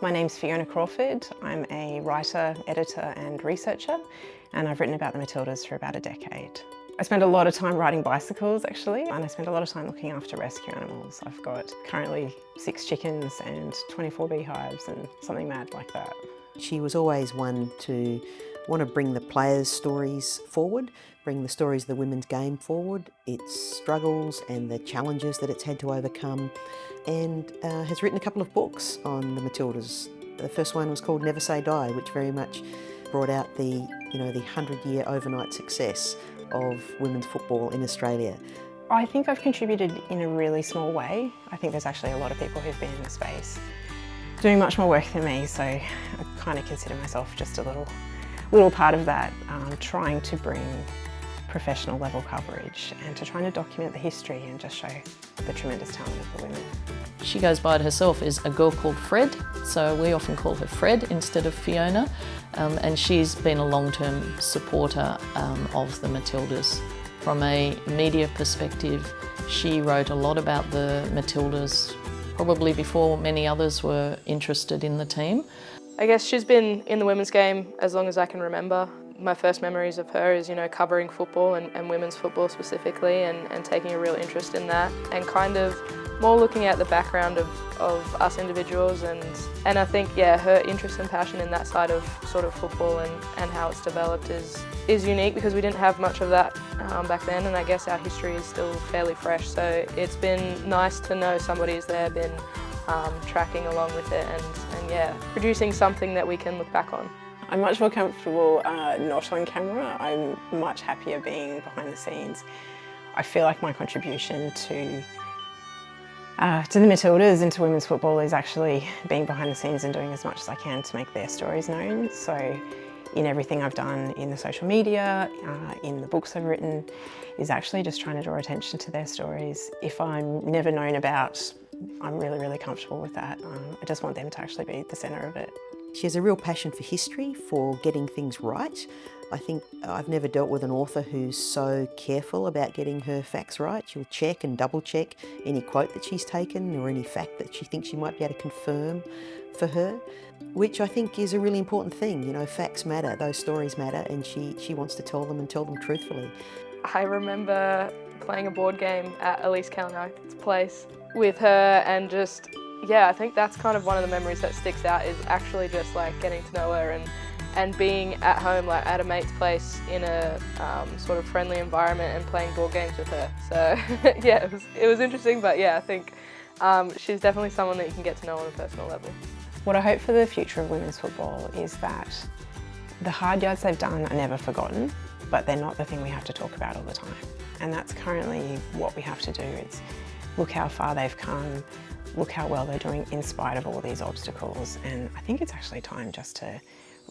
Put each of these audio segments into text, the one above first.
My name's Fiona Crawford. I'm a writer, editor and researcher, and I've written about the Matildas for about a decade. I spend a lot of time riding bicycles actually, and I spend a lot of time looking after rescue animals. I've got currently 6 chickens and 24 beehives and something mad like that. She was always one to want to bring the players' stories forward, bring the stories of the women's game forward, its struggles and the challenges that it's had to overcome, and has written a couple of books on the Matildas. The first one was called Never Say Die, which very much brought out the 100-year overnight success of women's football in Australia. I think I've contributed in a really small way. I think there's actually a lot of people who've been in the space doing much more work than me, so I kind of consider myself just a little part of that, trying to bring professional level coverage and to trying to document the history and just show the tremendous talent of the women. She goes by it herself as a girl called Fred, so we often call her Fred instead of Fiona, and she's been a long-term supporter of the Matildas. From a media perspective, she wrote a lot about the Matildas, probably before many others were interested in the team. I guess she's been in the women's game as long as I can remember. My first memories of her is, covering football and women's football specifically and taking a real interest in that and kind of more looking at the background of us individuals and I think, her interest and passion in that side of sort of football and how it's developed is unique because we didn't have much of that back then, and I guess our history is still fairly fresh, so it's been nice to know somebody's there, been tracking along with it and producing something that we can look back on. I'm much more comfortable not on camera. I'm much happier being behind the scenes. I feel like my contribution to the Matildas and to women's football is actually being behind the scenes and doing as much as I can to make their stories known. So in everything I've done in the social media, in the books I've written, is actually just trying to draw attention to their stories. If I'm never known about, I'm really, really comfortable with that. I just want them to actually be the centre of it. She has a real passion for history, for getting things right. I think I've never dealt with an author who's so careful about getting her facts right. She'll check and double check any quote that she's taken or any fact that she thinks she might be able to confirm for her, which I think is a really important thing. Facts matter, those stories matter, and she wants to tell them and tell them truthfully. I remember playing a board game at Elise Kalnak's place with her and just, I think that's kind of one of the memories that sticks out is actually just like getting to know her and being at home, like at a mate's place in a sort of friendly environment and playing board games with her. So it was interesting, but I think she's definitely someone that you can get to know on a personal level. What I hope for the future of women's football is that the hard yards they've done are never forgotten, but they're not the thing we have to talk about all the time. And that's currently what we have to do. It's look how far they've come, look how well they're doing in spite of all these obstacles. And I think it's actually time just to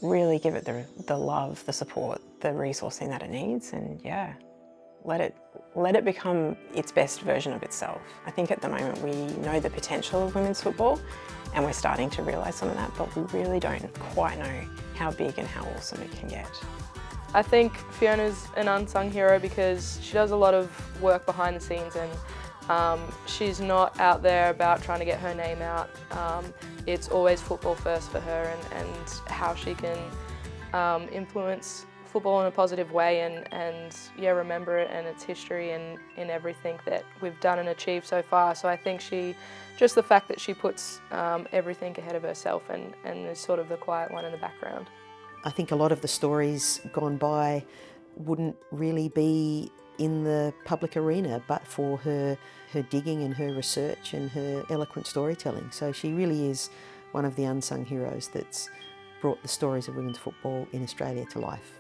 really give it the love, the support, the resourcing that it needs, and let it become its best version of itself. I think at the moment we know the potential of women's football and we're starting to realise some of that, but we really don't quite know how big and how awesome it can get. I think Fiona's an unsung hero because she does a lot of work behind the scenes and she's not out there about trying to get her name out. It's always football first for her and how she can influence football in a positive way and remember it and its history and in everything that we've done and achieved so far. So I think just the fact that she puts everything ahead of herself and is sort of the quiet one in the background. I think a lot of the stories gone by wouldn't really be in the public arena but for her digging and her research and her eloquent storytelling. So she really is one of the unsung heroes that's brought the stories of women's football in Australia to life.